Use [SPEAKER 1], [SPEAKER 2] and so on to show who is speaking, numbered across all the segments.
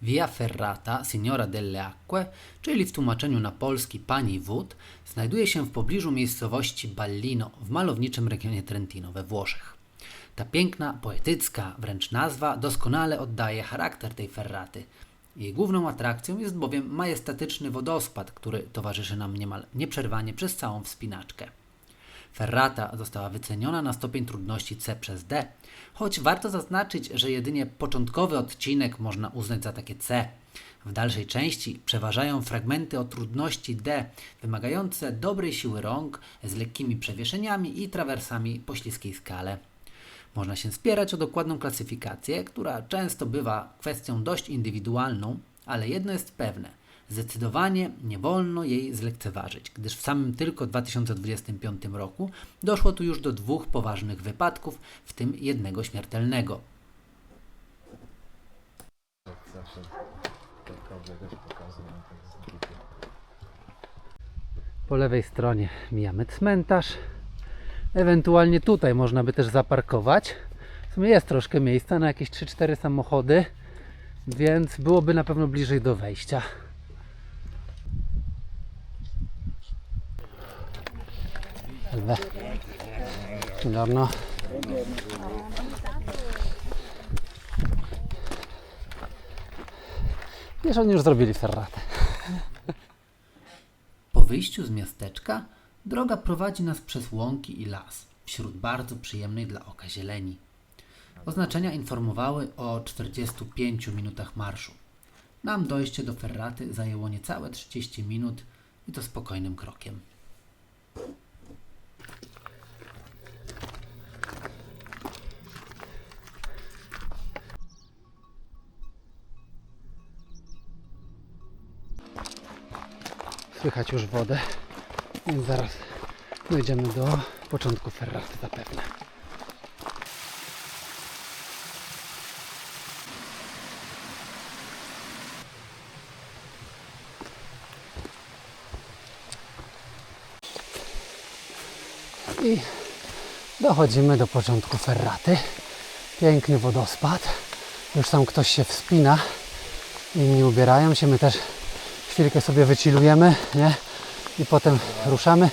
[SPEAKER 1] Via Ferrata Signora delle Acque, czyli w tłumaczeniu na polski Pani Wód, znajduje się w pobliżu miejscowości Ballino w malowniczym regionie Trentino we Włoszech. Ta piękna, poetycka wręcz nazwa doskonale oddaje charakter tej ferraty. Jej główną atrakcją jest bowiem majestatyczny wodospad, który towarzyszy nam niemal nieprzerwanie przez całą wspinaczkę. Ferrata została wyceniona na stopień trudności C przez D, choć warto zaznaczyć, że jedynie początkowy odcinek można uznać za takie C. W dalszej części przeważają fragmenty o trudności D, wymagające dobrej siły rąk, z lekkimi przewieszeniami i trawersami po śliskiej skale. Można się spierać o dokładną klasyfikację, która często bywa kwestią dość indywidualną, ale jedno jest pewne. Zdecydowanie nie wolno jej zlekceważyć, gdyż w samym tylko 2025 roku doszło tu już do 2 poważnych wypadków, w tym jednego śmiertelnego.
[SPEAKER 2] Zawsze cokolwiek też pokazują tak z grupy.
[SPEAKER 1] Po lewej stronie mijamy cmentarz. Ewentualnie tutaj można by też zaparkować. W sumie jest troszkę miejsca na jakieś 3-4 samochody, więc byłoby na pewno bliżej do wejścia. Salve. Buongiorno. Wiesz, oni już zrobili ferratę. Po wyjściu z miasteczka droga prowadzi nas przez łąki i las, wśród bardzo przyjemnej dla oka zieleni. Oznaczenia informowały o 45 minutach marszu. Nam dojście do ferraty zajęło niecałe 30 minut i to spokojnym krokiem. Słychać już wodę, więc zaraz dojdziemy do początku ferraty zapewne. I dochodzimy do początku ferraty. Piękny wodospad. Już tam ktoś się wspina. Inni ubierają się. My też chwilkę sobie wychillujemy, nie? I potem ruszamy.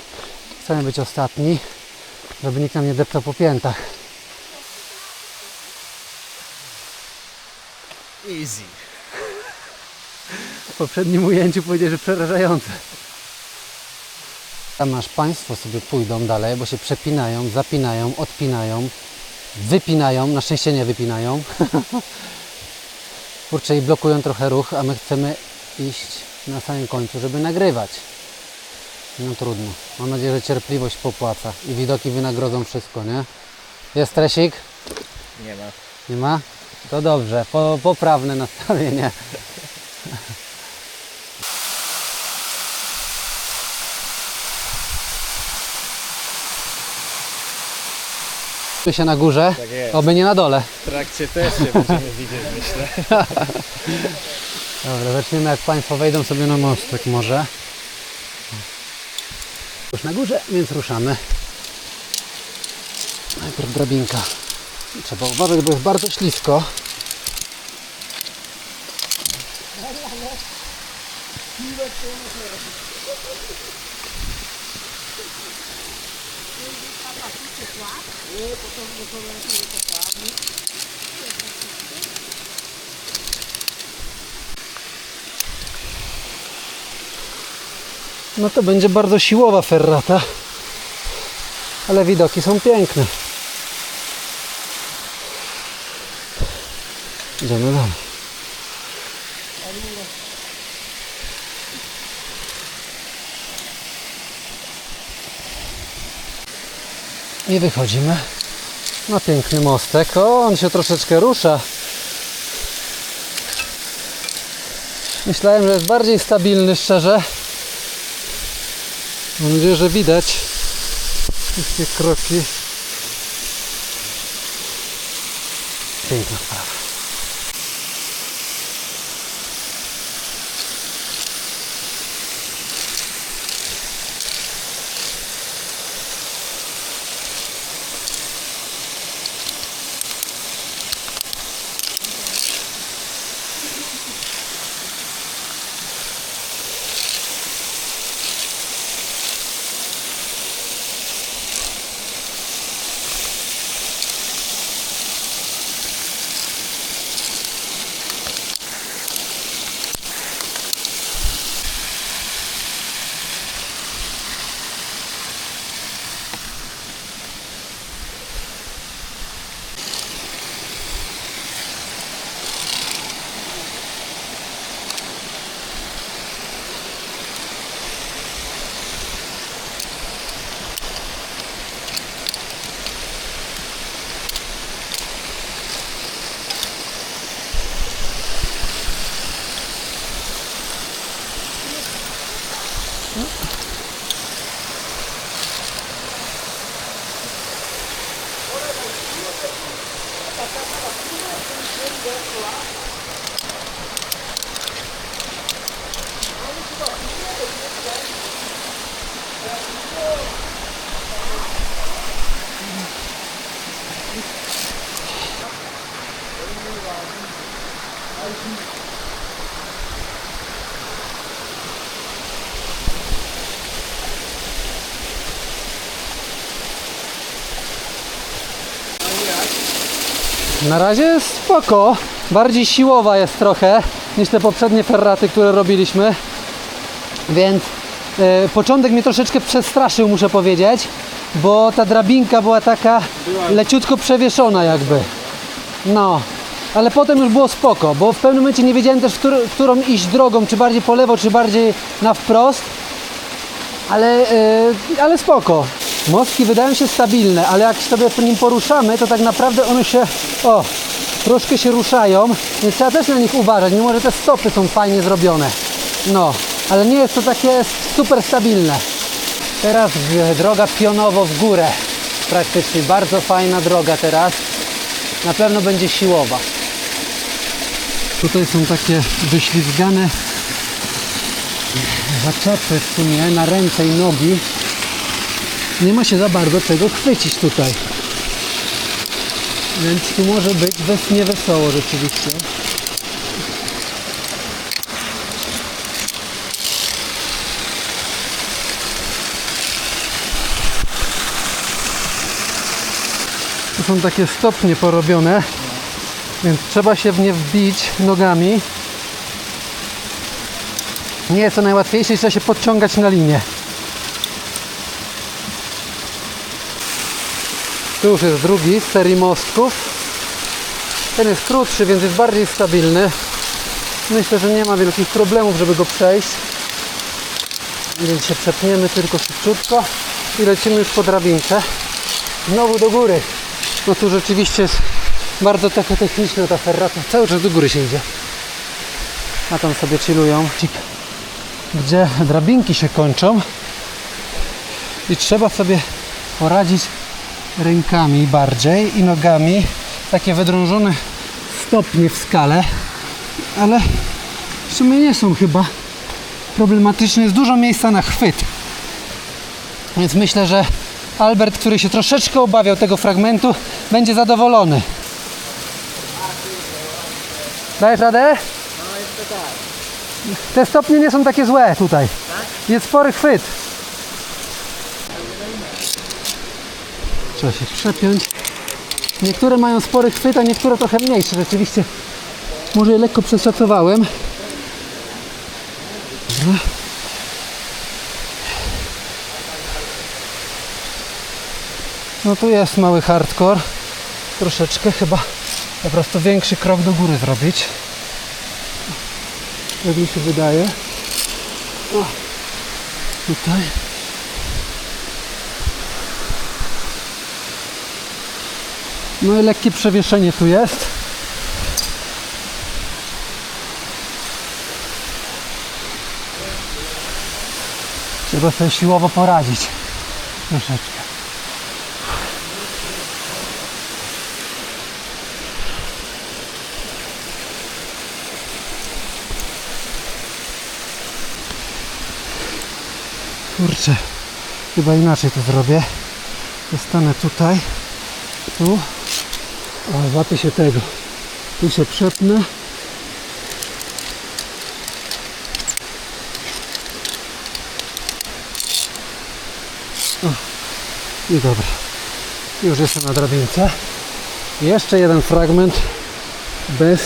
[SPEAKER 1] Chcemy być ostatni, żeby nikt nam nie deptał po piętach.
[SPEAKER 2] Easy.
[SPEAKER 1] W poprzednim ujęciu powiedzieli, że przerażające. Tam aż Państwo sobie pójdą dalej, bo się przepinają, zapinają, odpinają, wypinają. Na szczęście nie wypinają. Kurczę, i blokują trochę ruch, a my chcemy iść na samym końcu, żeby nagrywać. No trudno. Mam nadzieję, że cierpliwość popłaca i widoki wynagrodzą wszystko, nie? Jest stresik?
[SPEAKER 2] Nie ma.
[SPEAKER 1] Nie ma? To dobrze. Poprawne nastawienie. Tu się na górze,
[SPEAKER 2] Tak jest.
[SPEAKER 1] oby nie na dole.
[SPEAKER 2] W trakcie też się będziemy widzieć, myślę.
[SPEAKER 1] Dobra, zaczniemy jak Państwo wejdą sobie na mostek może. Już na górze, więc ruszamy. Najpierw drabinka. Trzeba uważać, bo jest bardzo ślisko. No to będzie bardzo siłowa ferrata, ale widoki są piękne. Idziemy dalej. I wychodzimy na piękny mostek. O, on się troszeczkę rusza. Myślałem, że jest bardziej stabilny, szczerze. Mam nadzieję, że widać wszystkie kroki. Piękna sprawa.
[SPEAKER 3] Na razie jest spoko. Bardziej siłowa jest trochę niż te poprzednie ferraty, które robiliśmy. Więc początek mnie troszeczkę przestraszył, muszę powiedzieć, bo ta drabinka była taka leciutko przewieszona jakby. No, ale potem już było spoko, bo w pewnym momencie nie wiedziałem też, którą iść drogą, czy bardziej po lewo, czy bardziej na wprost. Ale spoko. Mostki wydają się stabilne, ale jak sobie po nim poruszamy, to tak naprawdę one się, troszkę się ruszają, więc trzeba też na nich uważać, mimo że te stopy są fajnie zrobione. No, ale nie jest to takie super stabilne. Teraz droga pionowo w górę. Praktycznie bardzo fajna droga teraz. Na pewno będzie siłowa. Tutaj są takie wyślizgane zaczepy w sumie na ręce i nogi. Nie ma się za bardzo czego chwycić tutaj. Więc tu może być niewesoło rzeczywiście. Tu są takie stopnie porobione, więc trzeba się w nie wbić nogami. Nie jest to najłatwiejsze i trzeba się podciągać na linię. Tu już jest drugi z serii mostków. Ten jest krótszy, więc jest bardziej stabilny. Myślę, że nie ma wielkich problemów, żeby go przejść. Więc się przepniemy tylko szybciutko i lecimy już po drabince. Znowu do góry. No tu rzeczywiście jest bardzo taka techniczna ta ferrata. Cały czas do góry się idzie. A tam sobie chillują. Gdzie drabinki się kończą. I trzeba sobie poradzić rękami bardziej i nogami. Takie wydrążone stopnie w skale. Ale w sumie nie są chyba problematyczne. Jest dużo miejsca na chwyt. Więc myślę, że Albert, który się troszeczkę obawiał tego fragmentu, będzie zadowolony. Dajesz radę?
[SPEAKER 4] No jeszcze tak.
[SPEAKER 3] Te stopnie nie są takie złe tutaj. Jest spory chwyt. Trzeba się przepiąć. Niektóre mają spory chwyt, a niektóre trochę mniejsze. Rzeczywiście może je lekko przeszacowałem. Dobra. No tu jest mały hardcore. Troszeczkę chyba po prostu większy krok do góry zrobić. Jak mi się wydaje. O, tutaj. No i lekkie przewieszenie tu jest. Trzeba sobie siłowo poradzić. Troszeczkę. Kurczę, chyba inaczej to zrobię. Zostanę tutaj, tu, a złapię się tego. Tu się przepnę. O, i dobra. Już jestem na drabince. Jeszcze jeden fragment bez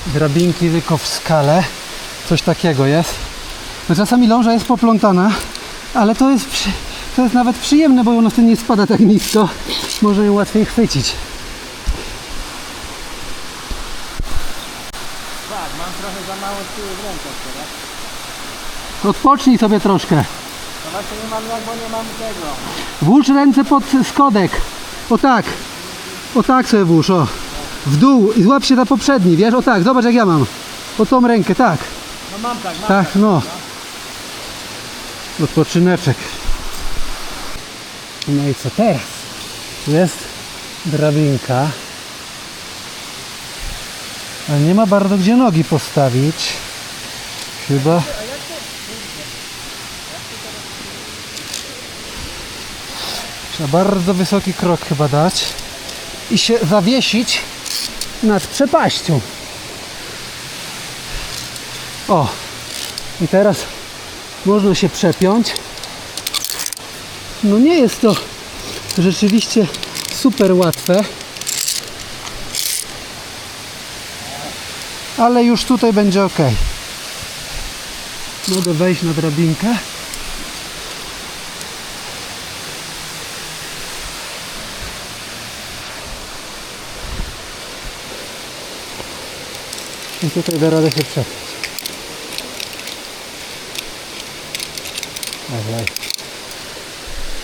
[SPEAKER 3] drabinki, tylko w skale. Coś takiego jest. No czasami ląża jest poplątana, ale to jest nawet przyjemne, bo ona wtedy nie spada tak nisko. Można ją łatwiej chwycić.
[SPEAKER 4] Tak, mam trochę za mało siły w rękach teraz.
[SPEAKER 3] Odpocznij sobie troszkę.
[SPEAKER 4] No właśnie nie mam jak, bo nie mam tego.
[SPEAKER 3] Włóż ręce pod skodek. O tak. O tak sobie włóż, o. w dół i złap się na poprzedni, wiesz? O tak, zobacz jak ja mam. O tą rękę, tak.
[SPEAKER 4] No mam tak, mam
[SPEAKER 3] Tak, no. Odpoczyneczek. No i co teraz? Jest drabinka. Ale nie ma bardzo gdzie nogi postawić. Chyba. Trzeba bardzo wysoki krok chyba dać i się zawiesić nad przepaścią. O! I teraz można się przepiąć. No nie jest to rzeczywiście super łatwe. Ale już tutaj będzie ok. Mogę wejść na drabinkę. I tutaj da radę się przepiąć.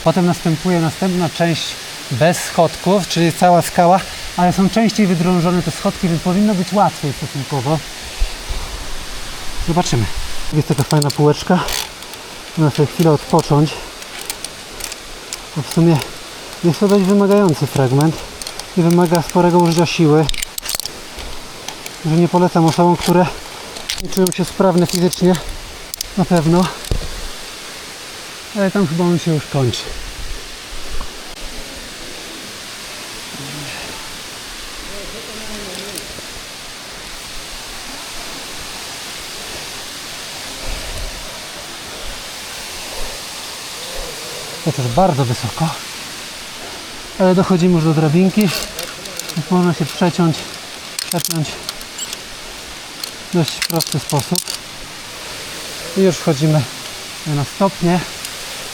[SPEAKER 3] Potem następuje następna część bez schodków, czyli cała skała, ale są częściej wydrążone te schodki, więc powinno być łatwiej stosunkowo. Zobaczymy. Jest taka fajna półeczka. Można sobie chwilę odpocząć. Bo w sumie jest to dość wymagający fragment i wymaga sporego użycia siły. Że nie polecam osobom, które nie czują się sprawne fizycznie. Na pewno. Ale tam chyba on się już kończy. To też bardzo wysoko. Ale dochodzimy już do drabinki. Więc można się przepiąć w dość prosty sposób. I już wchodzimy na stopnie.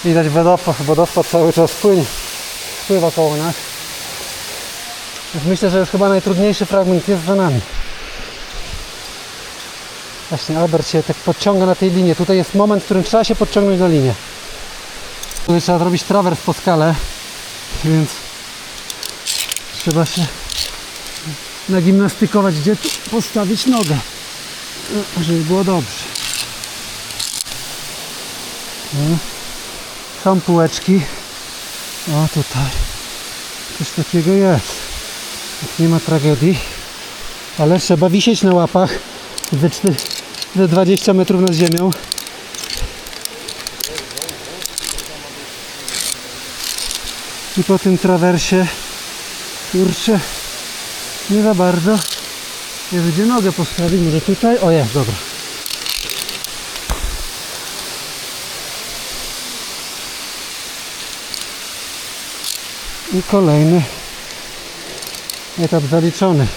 [SPEAKER 3] Widać wodospad cały czas spływa koło nas. Więc myślę, że już chyba najtrudniejszy fragment jest za nami. Właśnie Albert się tak podciąga na tej linie. Tutaj jest moment, w którym trzeba się podciągnąć na linię. Tutaj trzeba zrobić trawers po skale, więc trzeba się nagimnastykować, gdzie tu postawić nogę, żeby było dobrze. Są półeczki. O, tutaj coś takiego jest. Nie ma tragedii, ale trzeba wisieć na łapach ze 20 metrów nad ziemią. I po tym trawersie, kurczę, nie za bardzo jest gdzie nogę postawić. Może tutaj? O, jest, dobra. I kolejny etap zaliczony.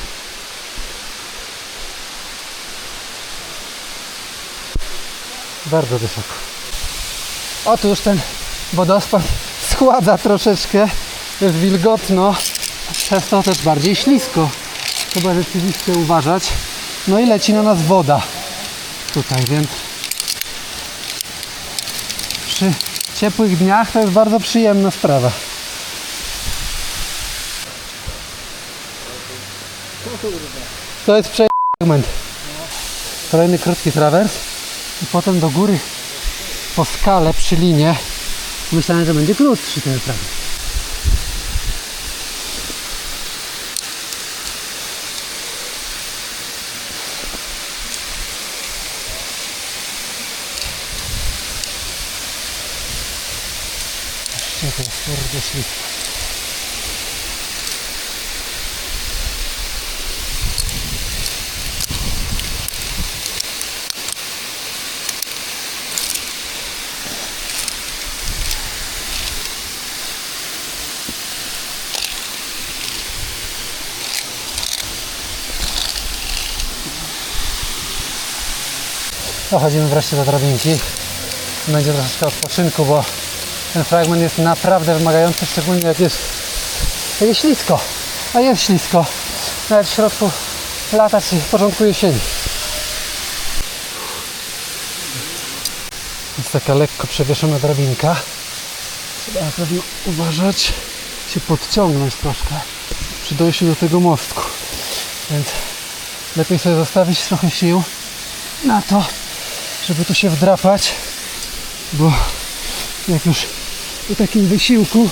[SPEAKER 3] Bardzo wysoko. Otóż ten wodospad schładza troszeczkę, jest wilgotno, przez to też bardziej ślisko. Trzeba rzeczywiście uważać. No i leci na nas woda tutaj, więc przy ciepłych dniach to jest bardzo przyjemna sprawa. To jest fragment. Kolejny krótki trawers i potem do góry po skale przy linie. Myślałem, że będzie krótszy ten fragment. To jest bardzo ślisko. Dochodzimy wreszcie do drabinki. Będzie troszeczkę odpoczynku, bo ten fragment jest naprawdę wymagający, szczególnie jak jest ślisko. A jest ślisko. Nawet w środku lata czy w początku jesieni. Jest taka lekko przewieszona drabinka. Trzeba na pewno uważać, się podciągnąć troszkę przy dojściu do tego mostku. Więc lepiej sobie zostawić trochę sił na to, żeby tu się wdrapać, bo jak już po takim wysiłku,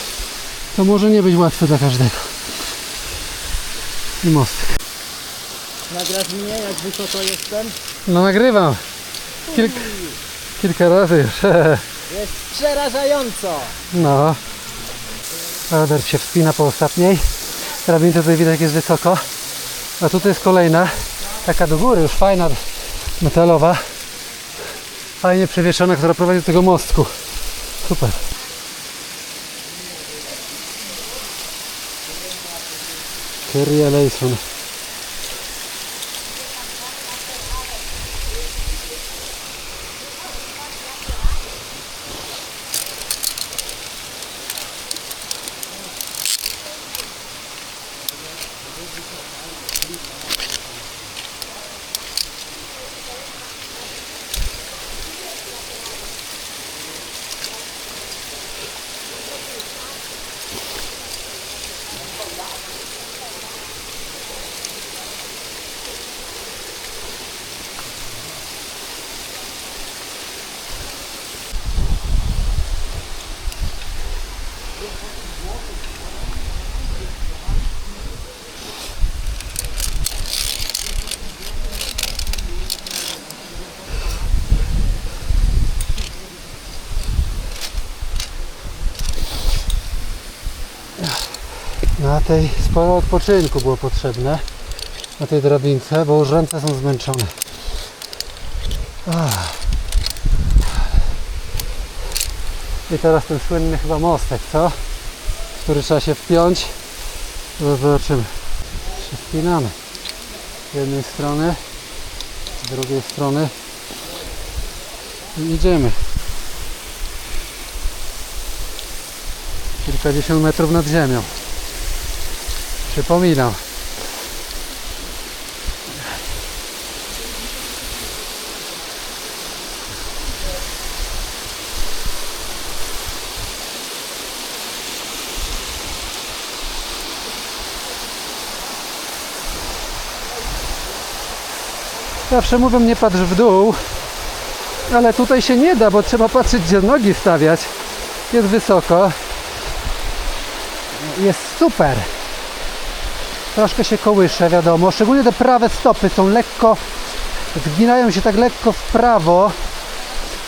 [SPEAKER 3] to może nie być łatwe dla każdego. I mostek.
[SPEAKER 4] Nagrasz mnie, jak wysoko jestem?
[SPEAKER 3] No nagrywam. Kilka razy już.
[SPEAKER 4] Jest przerażająco!
[SPEAKER 3] No. Albert się wspina po ostatniej. Drabince tutaj widać, jak jest wysoko. A tutaj jest kolejna. Taka do góry, już fajna, metalowa. Fajnie przewieszona, która prowadzi do tego mostku. Super. Kyrie Leyson. Na tej sporo odpoczynku było potrzebne, na tej drabince, bo już ręce są zmęczone. I teraz ten słynny chyba mostek, co? W który trzeba się wpiąć. Zobaczymy. Się wspinamy. Z jednej strony, z drugiej strony i idziemy. Kilkadziesiąt metrów nad ziemią. Przypominam. Zawsze mówią, nie patrz w dół, ale tutaj się nie da, bo trzeba patrzeć, gdzie nogi stawiać. Jest wysoko. Jest super. Troszkę się kołysze, wiadomo. Szczególnie te prawe stopy są lekko, zginają się tak lekko w prawo,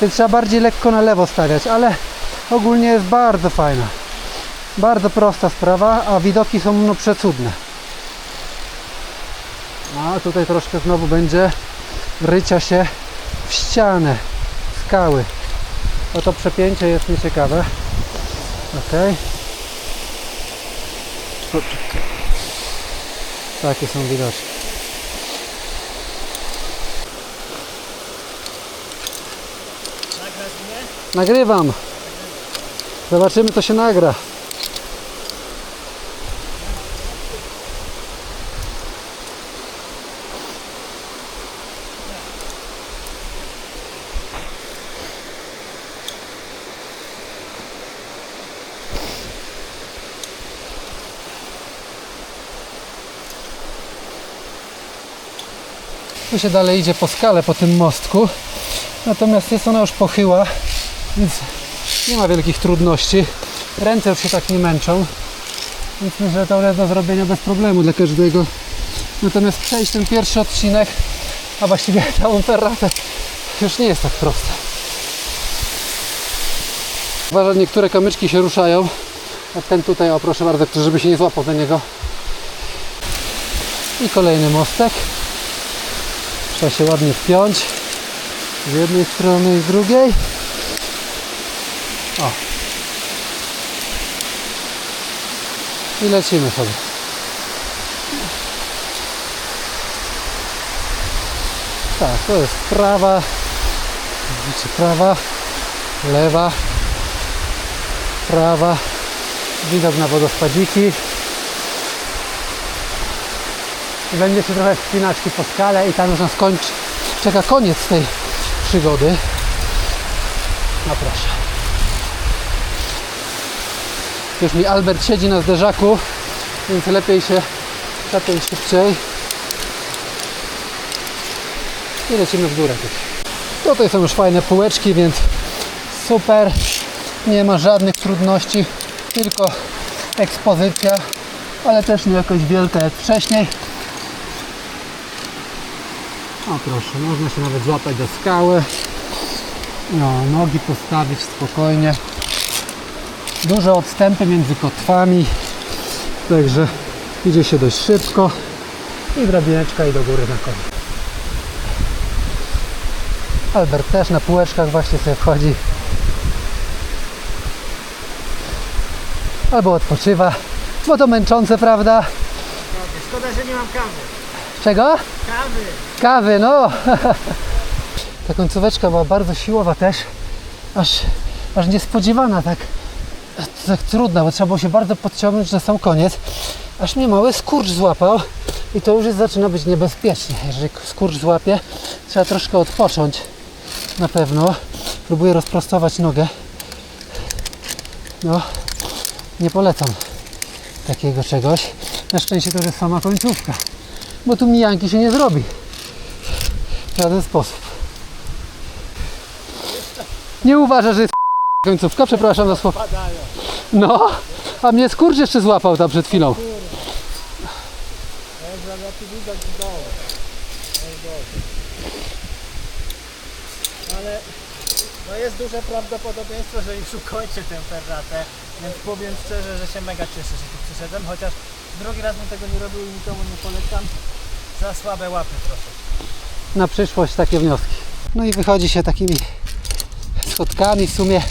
[SPEAKER 3] więc trzeba bardziej lekko na lewo stawiać, ale ogólnie jest bardzo fajna. Bardzo prosta sprawa, a widoki są no przecudne. A tutaj troszkę znowu będzie rycia się w ścianę, skały. O, to przepięcie jest nieciekawe. Ok. Takie są widoczne.
[SPEAKER 4] Nagrasz mnie?
[SPEAKER 3] Nagrywam. Zobaczymy, co się nagra. Tu się dalej idzie po skale, po tym mostku. Natomiast jest ona już pochyła, więc nie ma wielkich trudności. Ręce już się tak nie męczą, więc myślę, że to jest do zrobienia bez problemu dla każdego. Natomiast przejść ten pierwszy odcinek, a właściwie całą ferratę, już nie jest tak proste. Uważam, niektóre kamyczki się ruszają, jak ten tutaj, o proszę bardzo, żeby się nie złapał za niego. I kolejny mostek. Trzeba się ładnie wpiąć z jednej strony i z drugiej. O. I lecimy sobie. Tak, to jest prawa, widzicie, prawa, lewa, prawa, widok na wodospadziki. I będzie się trochę wspinaczki po skale i tam już nas czeka koniec tej przygody. No proszę. Już mi Albert siedzi na zderzaku, więc lepiej się szybciej. i lecimy w górę. Tutaj są już fajne półeczki, więc super, nie ma żadnych trudności, tylko ekspozycja, ale też nie jakoś wielka jak wcześniej. O proszę, można się nawet złapać do skały, no, nogi postawić spokojnie, duże odstępy między kotwami, także idzie się dość szybko i drabineczka i do góry na koniec. Albert też na półeczkach właśnie sobie wchodzi albo odpoczywa, bo to męczące, prawda?
[SPEAKER 4] Szkoda, że nie mam kawy.
[SPEAKER 3] Czego?
[SPEAKER 4] Kawy!
[SPEAKER 3] Kawy, no! Ta końcóweczka była bardzo siłowa też, aż niespodziewana, tak trudna, bo trzeba było się bardzo podciągnąć na sam koniec, aż mnie mały skurcz złapał i to już zaczyna być niebezpiecznie. Jeżeli skurcz złapie, trzeba troszkę odpocząć na pewno. Próbuję rozprostować nogę. No, nie polecam takiego czegoś. Na szczęście to już jest sama końcówka, bo tu mijanki się nie zrobi w żaden sposób. Nie uważasz, że jest końcówka? Przepraszam za słowo. No, a mnie skurcz jeszcze złapał tam przed chwilą.
[SPEAKER 4] Ale no jest duże prawdopodobieństwo, że już ukończę tę ferratę, więc powiem szczerze, że się mega cieszę, że tu przyszedłem, chociaż drugi raz bym tego nie robił i nikomu nie polecam. Za słabe łapy trochę.
[SPEAKER 3] Na przyszłość takie wnioski. No i wychodzi się takimi schodkami, w sumie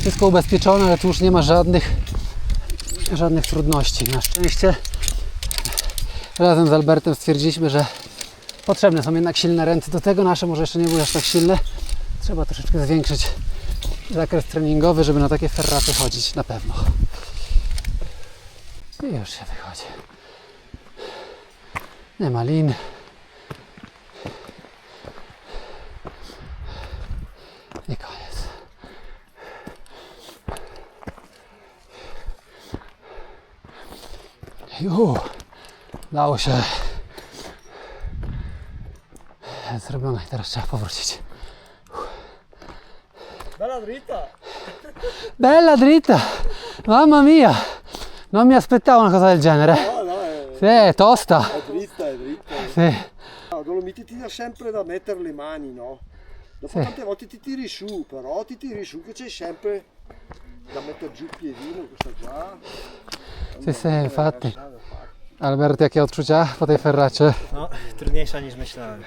[SPEAKER 3] wszystko ubezpieczone, ale tu już nie ma żadnych trudności. Na szczęście razem z Albertem stwierdziliśmy, że potrzebne są jednak silne ręce do tego. Nasze może jeszcze nie były aż tak silne. Trzeba troszeczkę zwiększyć zakres treningowy, żeby na takie ferraty chodzić na pewno. I już się wychodzi. Nie ma lin. I koniec. Dało się. Zrobione i teraz trzeba powrócić.
[SPEAKER 4] Bella dritta!
[SPEAKER 3] Bella dritta! Mamma mia! Non mi aspettavo una cosa del genere.
[SPEAKER 5] No, no,
[SPEAKER 3] Sì, è tosta.
[SPEAKER 5] è dritta, è dritta.
[SPEAKER 3] Sì.
[SPEAKER 5] No, Dolomiti ti dà sempre da mettere le mani, no? Dopo
[SPEAKER 3] Sì.
[SPEAKER 5] tante volte ti tiri su, però ti tiri su che c'è sempre da mettere giù il piedino, questo qua.
[SPEAKER 3] Sì, infatti. Albert, jakie odczucia po tej ferracie?
[SPEAKER 4] No, trudniejsza niż myślałem.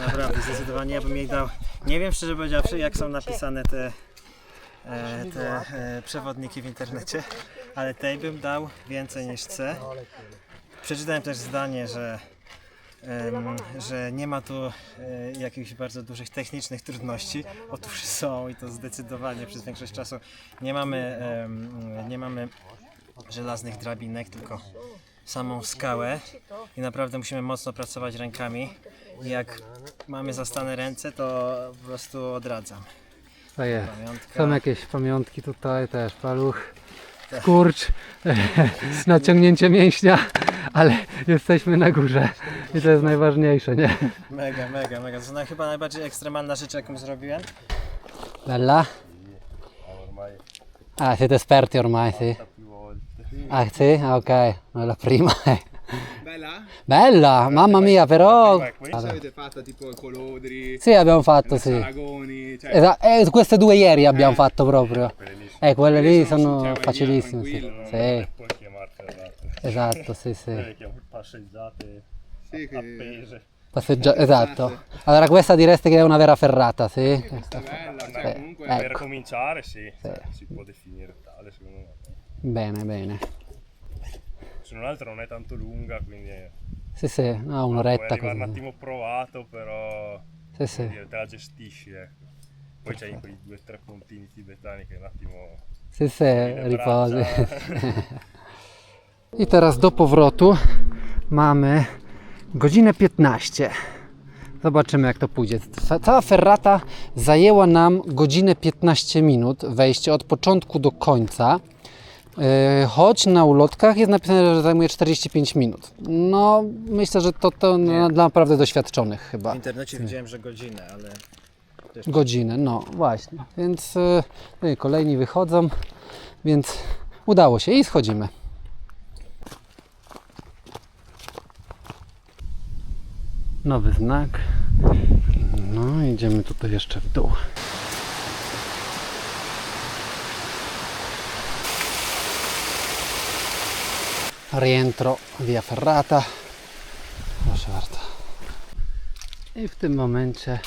[SPEAKER 4] Naprawdę, zdecydowanie ja bym jej dał. Nie wiem szczerze powiedziawszy, jak są napisane te przewodniki w internecie, ale tej bym dał więcej niż C. Przeczytałem też zdanie, że nie ma tu jakichś bardzo dużych technicznych trudności. Otóż są i to zdecydowanie przez większość czasu. Nie mamy żelaznych drabinek, tylko samą skałę i naprawdę musimy mocno pracować rękami. I jak mamy zastane ręce, to po prostu odradzam.
[SPEAKER 3] To jest.
[SPEAKER 4] Pamiątka.
[SPEAKER 3] Są jakieś pamiątki tutaj też, paluch, skurcz, naciągnięcie mięśnia, ale jesteśmy na górze i to jest najważniejsze, nie?
[SPEAKER 4] Mega, mega, mega. To jest chyba najbardziej ekstremalna rzecz, jaką zrobiłem.
[SPEAKER 3] Bella? Ah, siete esperti ormai, sì. Ah, sì? Ah, ok, non è la prima.
[SPEAKER 6] Bella?
[SPEAKER 3] Bella, mamma mia, però...
[SPEAKER 6] Questa avete fatto tipo i colodri,
[SPEAKER 3] Sì, abbiamo fatto, sì.
[SPEAKER 6] Aragoni, cioè
[SPEAKER 3] Queste due ieri abbiamo fatto proprio. Quelle lì sono
[SPEAKER 6] sono
[SPEAKER 3] facilissime, sì.
[SPEAKER 6] tranquillo, no?
[SPEAKER 3] Sì,
[SPEAKER 2] Puoi chiamarti
[SPEAKER 3] esatto, sì, sì.
[SPEAKER 2] che passeggiate
[SPEAKER 6] sì, che
[SPEAKER 2] appese.
[SPEAKER 3] Esatto. Allora questa direste che è una vera ferrata, sì?
[SPEAKER 6] questa è bella, cioè
[SPEAKER 3] Eh,
[SPEAKER 6] comunque
[SPEAKER 3] ecco.
[SPEAKER 2] Per cominciare sì, si può definire tale secondo me.
[SPEAKER 3] Bene, bene.
[SPEAKER 2] Se non altro non è tanto lunga, quindi
[SPEAKER 3] Sì, sì, no,
[SPEAKER 2] puoi
[SPEAKER 3] un'oretta
[SPEAKER 2] arrivare un
[SPEAKER 3] così.
[SPEAKER 2] attimo provato, però
[SPEAKER 3] Sì, sì.
[SPEAKER 2] dire, te la gestisci, ecco. Poi c'hai quei 2 o 3 puntini tibetani che un attimo
[SPEAKER 3] Sì, sì,
[SPEAKER 2] le
[SPEAKER 3] riposi.
[SPEAKER 2] braccia.
[SPEAKER 3] I teraz do powrotu mamy godzinę 15. Zobaczymy, jak to pójdzie. Cała ferrata zajęła nam godzinę 15 minut, wejście od początku do końca. Choć na ulotkach jest napisane, że zajmuje 45 minut. No, myślę, że to dla naprawdę doświadczonych chyba.
[SPEAKER 4] W internecie widziałem, że godzinę, ale
[SPEAKER 3] Godzinę, no właśnie. Więc kolejni wychodzą, więc udało się i schodzimy. Nowy znak. No, idziemy tutaj jeszcze w dół. Rientro via ferrata. Proszę bardzo. I w tym momencie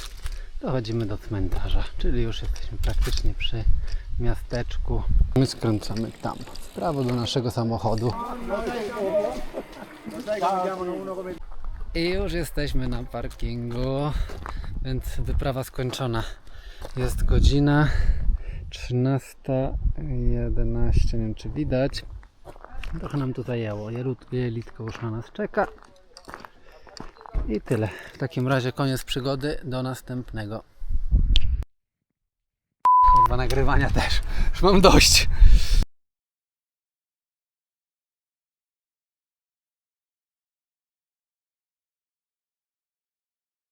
[SPEAKER 3] dochodzimy do cmentarza, czyli już jesteśmy praktycznie przy miasteczku. My skręcamy tam, w prawo do naszego samochodu. I już jesteśmy na parkingu, więc wyprawa skończona. Jest godzina 13:11, nie wiem czy widać. Trochę nam to zajęło, jelitko już na nas czeka. I tyle. W takim razie koniec przygody, do następnego. Kurwa, nagrywania też. Już mam dość.